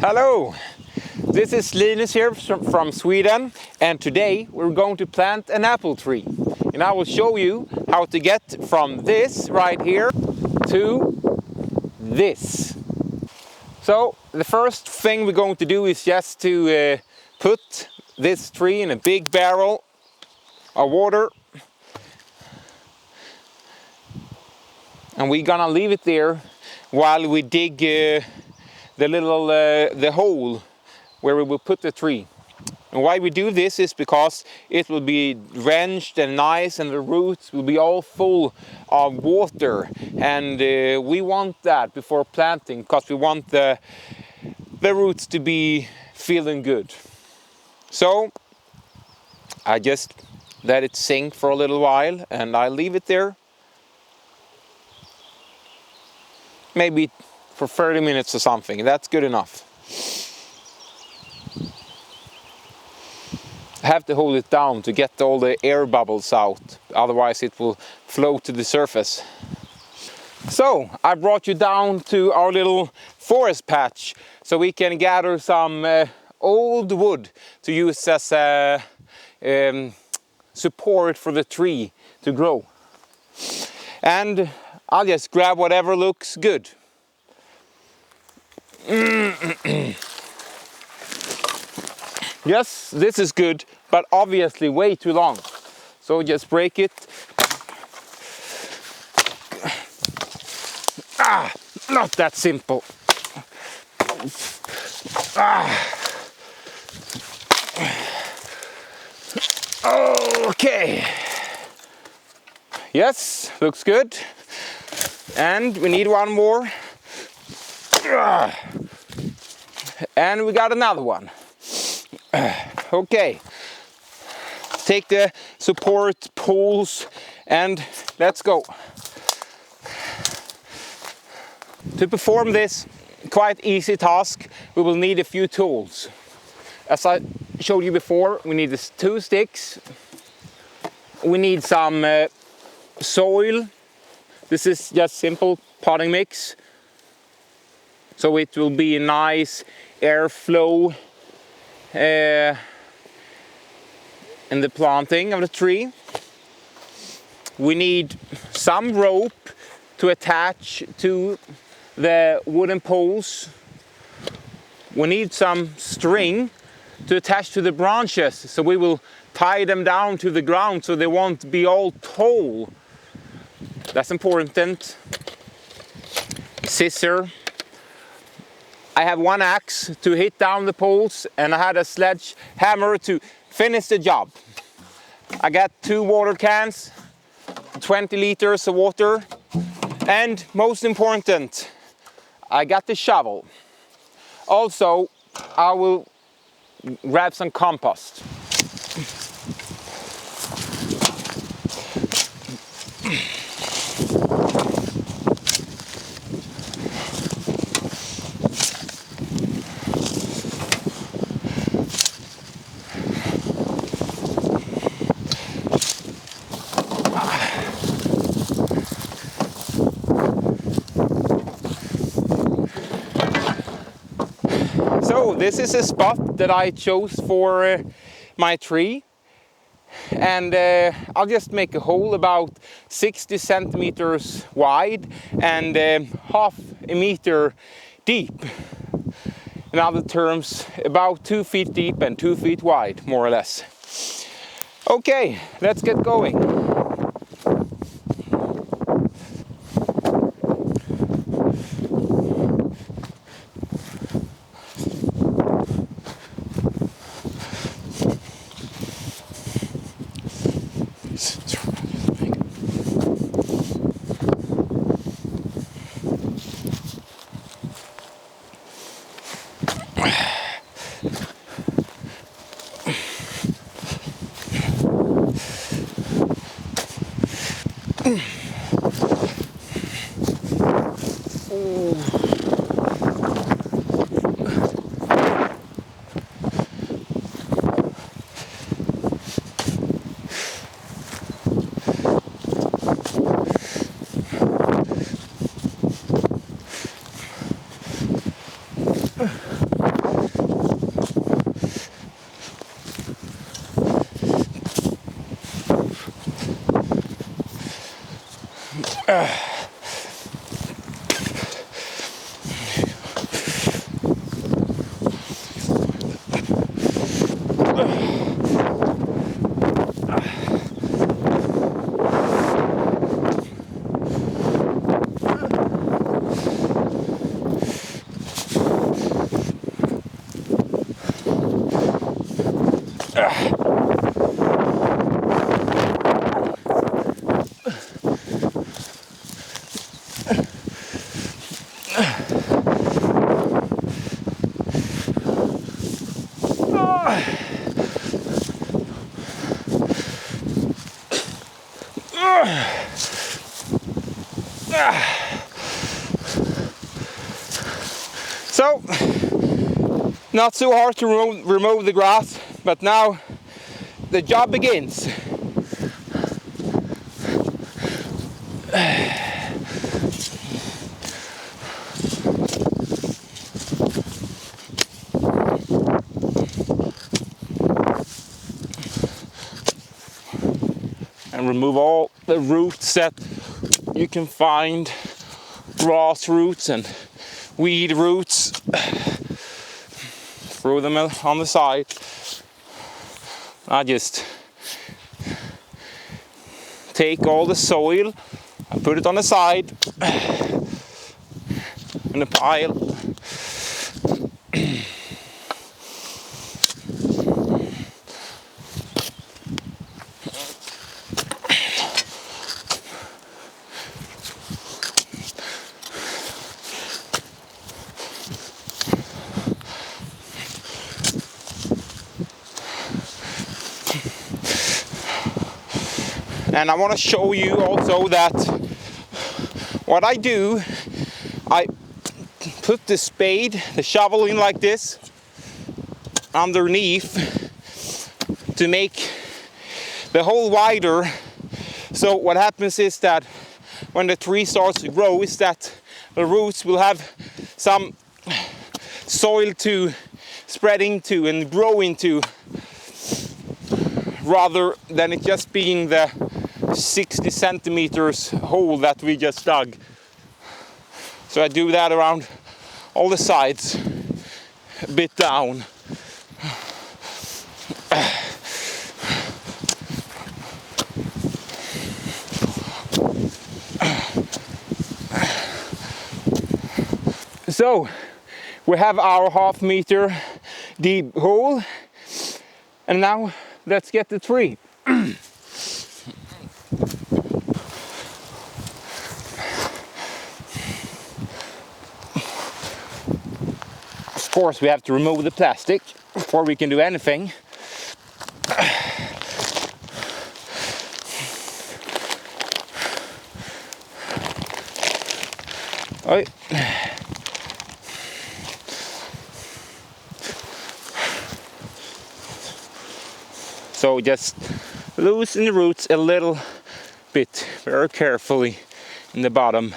Hello, this is Linus here from Sweden, and today we're going to plant an apple tree. And I will show you how to get from this right here to this. So the first thing we're going to do is just to put this tree in a big barrel of water. And we're gonna leave it there while we dig the hole where we will put the tree. And why we do this is because it will be drenched and nice, and the roots will be all full of water, and we want that before planting because we want the roots to be feeling good. So I just let it sink for a little while, and I leave it there maybe for 30 minutes or something. That's good enough. I have to hold it down to get all the air bubbles out, otherwise it will float to the surface. So I brought you down to our little forest patch so we can gather some old wood to use as a support for the tree to grow. And I'll just grab whatever looks good. Yes, this is good, but obviously way too long. So just break it. Not that simple. Okay. Yes, looks good. And we need one more. And we got another one. Okay. Take the support poles and let's go. To perform this quite easy task, we will need a few tools. As I showed you before, we need 2 sticks. We need some soil. This is just simple potting mix, so it will be a nice airflow in the planting of the tree. We need some rope to attach to the wooden poles. We need some string to attach to the branches, so we will tie them down to the ground so they won't be all tall. That's important. Scissor. I have 1 axe to hit down the poles, and I had a sledgehammer to finish the job. I got 2 water cans, 20 liters of water, and most important, I got the shovel. Also, I will grab some compost. So this is a spot that I chose for my tree, and I'll just make a hole about 60 centimeters wide and half a meter deep. In other terms, about 2 feet deep and 2 feet wide, more or less. Okay, let's get going. So, not so hard to remove the grass, but now the job begins. And remove all the roots that you can find, grass roots and weed roots. Throw them on the side. I just take all the soil and put it on the side in a pile. And I want to show you also that what I do, I put the spade, the shovel in like this underneath to make the hole wider. So what happens is that when the tree starts to grow, is that the roots will have some soil to spread into and grow into, rather than it just being the 60 centimeters hole that we just dug. So I do that around all the sides, a bit down. So we have our half-meter deep hole, and now let's get the tree. Of course, we have to remove the plastic before we can do anything. Right. So just loosen the roots a little bit, very carefully in the bottom.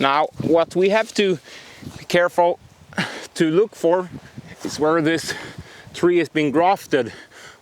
Now, what we have to be careful to look for is where this tree has been grafted,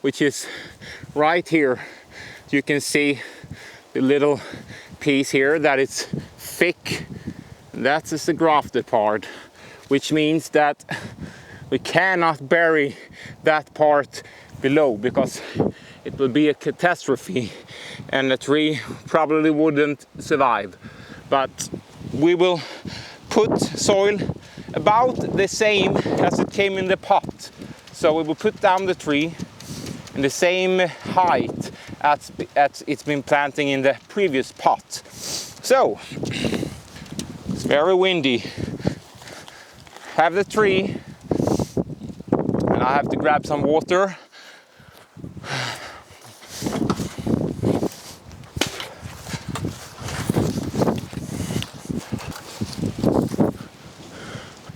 which is right here. You can see the little piece here that it's thick. That is the grafted part, which means that we cannot bury that part below, because it will be a catastrophe and the tree probably wouldn't survive. But we will put soil about the same as it came in the pot. So we will put down the tree in the same height as it's been planting in the previous pot. So, it's very windy. Have the tree, and I have to grab some water.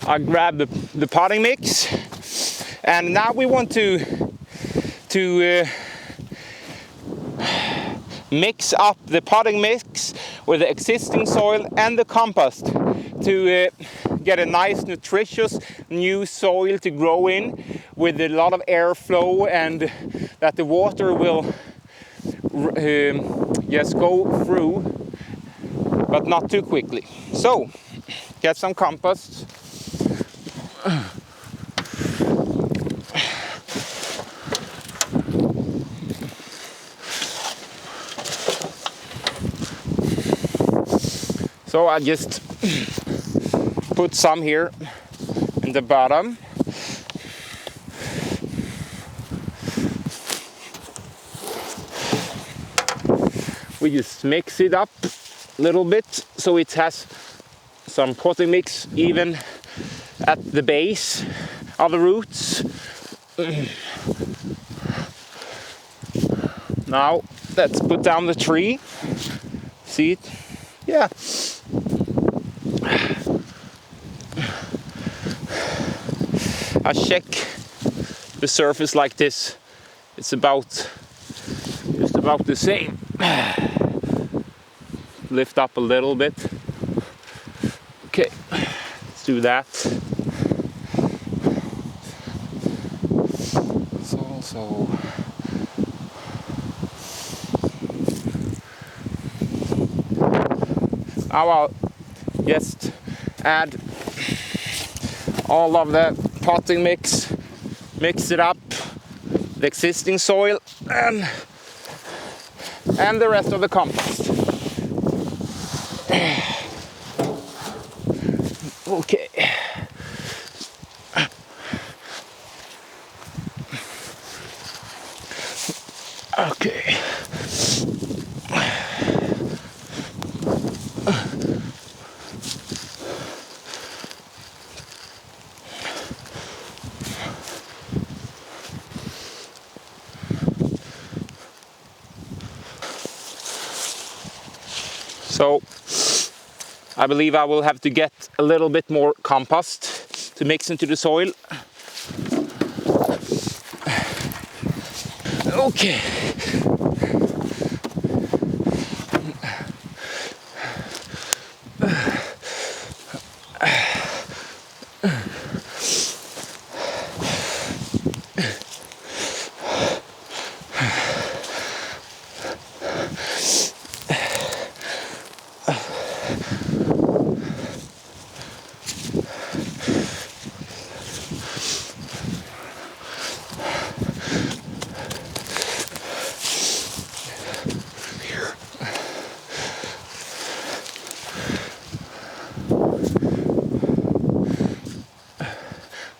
I grabbed the potting mix, and now we want to mix up the potting mix with the existing soil and the compost to get a nice nutritious new soil to grow in with a lot of airflow, and that the water will just go through, but not too quickly. So get some compost. So I just put some here in the bottom. We just mix it up a little bit so it has some potting mix even at the base of the roots. Now let's put down the tree. See it? Yeah. I check the surface like this. It's just about the same. Lift up a little bit. Okay, let's do that. It's also now I'll just add all of the potting mix, mix it up, the existing soil and the rest of the compost. Okay. Okay. So I believe I will have to get a little bit more compost to mix into the soil. Okay.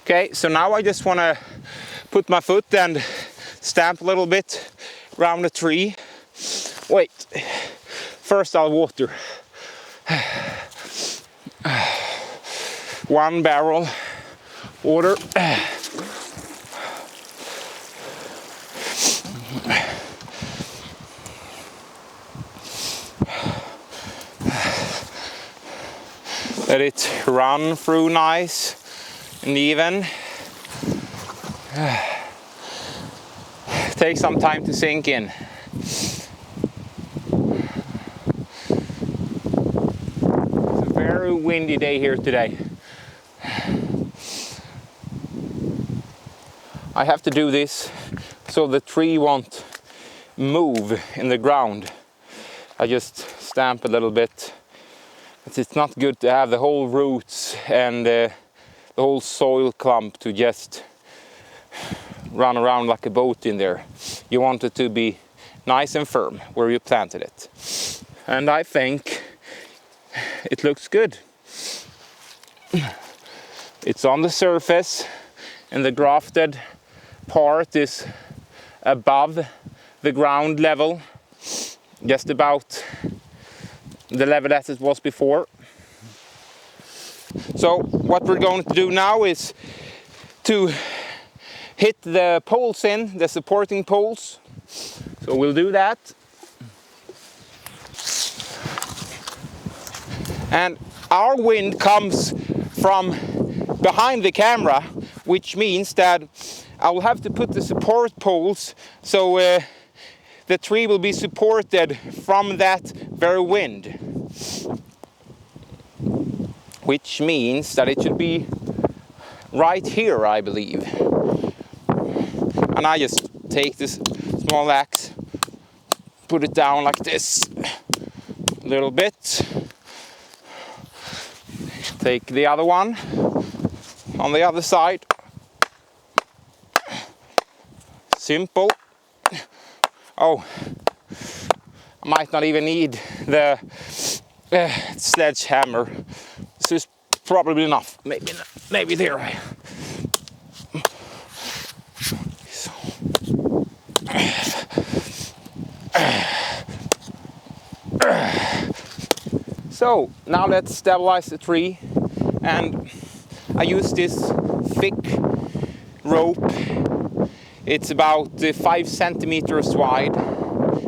Okay, so now I just want to put my foot and stamp a little bit around the tree. Wait, first I'll water. 1 barrel water. Let it run through nice and even. Take some time to sink in. It's a very windy day here today. I have to do this so the tree won't move in the ground. I just stamp a little bit. It's not good to have the whole roots and the whole soil clump to just run around like a boat in there. You want it to be nice and firm where you planted it. And I think it looks good. It's on the surface and the grafted part is above the ground level, just about the level as it was before. So what we're going to do now is to hit the poles in, the supporting poles. So we'll do that. And our wind comes from behind the camera, which means that I will have to put the support poles so the tree will be supported from that very wind. Which means that it should be right here, I believe. And I just take this small axe, put it down like this, a little bit. Take the other one on the other side. Simple. Oh, I might not even need the sledgehammer. This is probably enough. Maybe there. So now let's stabilize the tree, and I use this thick rope. It's about 5 centimeters wide,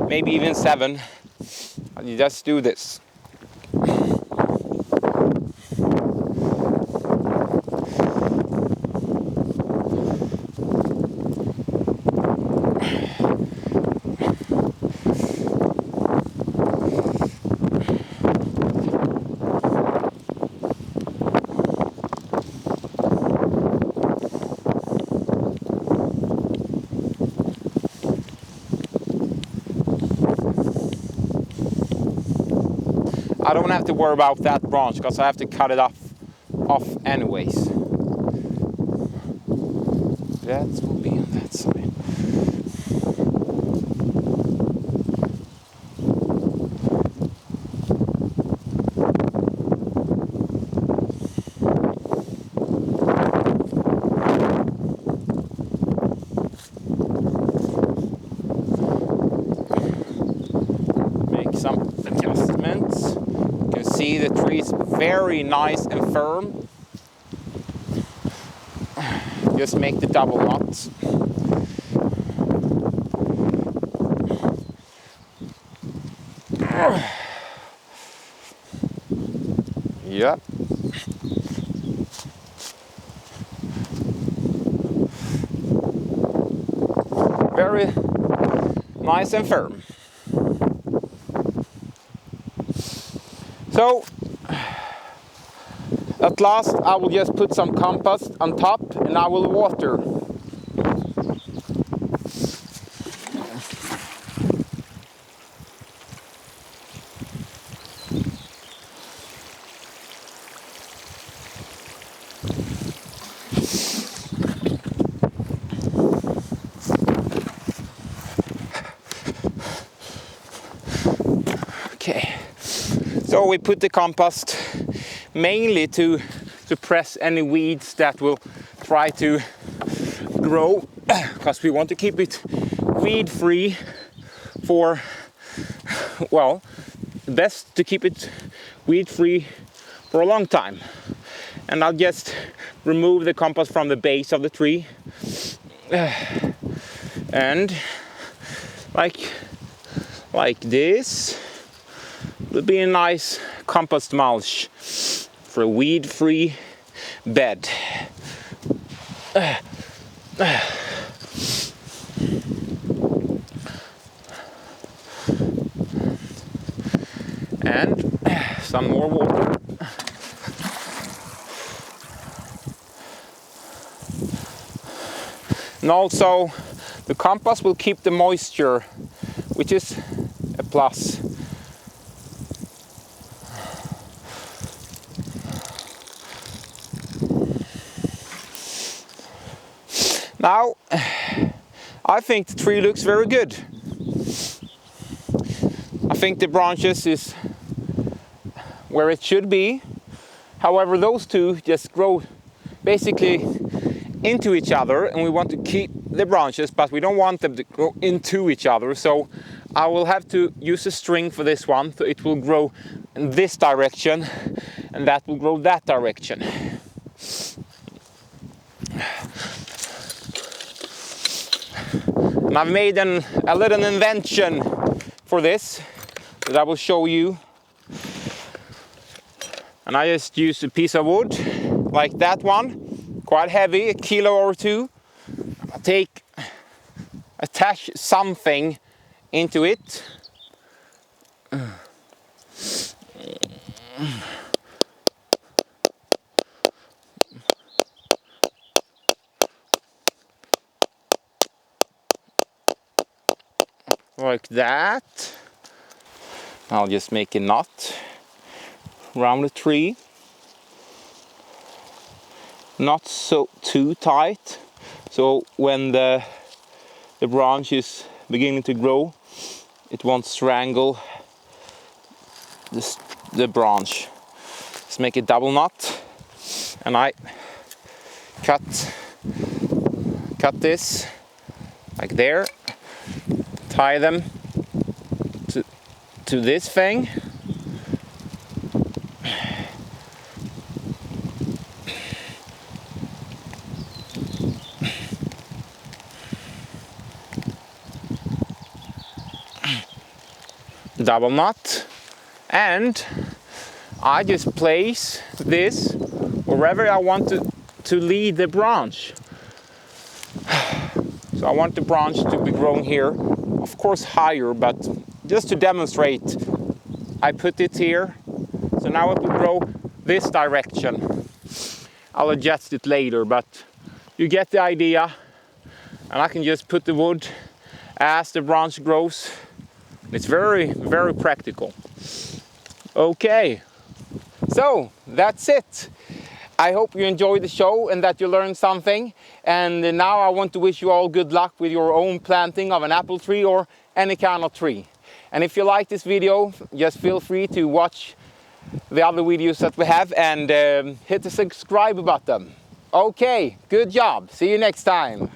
maybe even 7. And you just do this. I don't have to worry about that branch because I have to cut it off anyways. That will be on that side. Make some adjustments. See, the tree is very nice and firm. Just make the double knots. Yep. Very nice and firm. So, at last I will just put some compost on top and I will water. Okay. So we put the compost mainly to suppress any weeds that will try to grow, because we want to keep it weed free for, well, best to keep it weed free for a long time. And I'll just remove the compost from the base of the tree, and like this will be a nice compost mulch for a weed-free bed. And some more water. And also the compost will keep the moisture, which is a plus. Now, I think the tree looks very good. I think the branches is where it should be. However, those two just grow basically into each other, and we want to keep the branches, but we don't want them to grow into each other. So I will have to use a string for this one, so it will grow in this direction, and that will grow that direction. And I've made a little invention for this that I will show you. And I just use a piece of wood like that one, quite heavy, 1 kilo or 2. Attach something into it. Like that. I'll just make a knot around the tree. Not so too tight, so when the branch is beginning to grow, it won't strangle the branch. Let's make a double knot, and I cut this like there. Tie them to this thing. Double knot, and I just place this wherever I want to lead the branch. So I want the branch to be grown here, of course higher, but just to demonstrate, I put it here. So now it will grow this direction. I'll adjust it later, but you get the idea. And I can just put the wood as the branch grows. It's very, very practical. Okay, so that's it. I hope you enjoyed the show and that you learned something. And now I want to wish you all good luck with your own planting of an apple tree or any kind of tree. And if you like this video, just feel free to watch the other videos that we have and hit the subscribe button. Okay, good job. See you next time.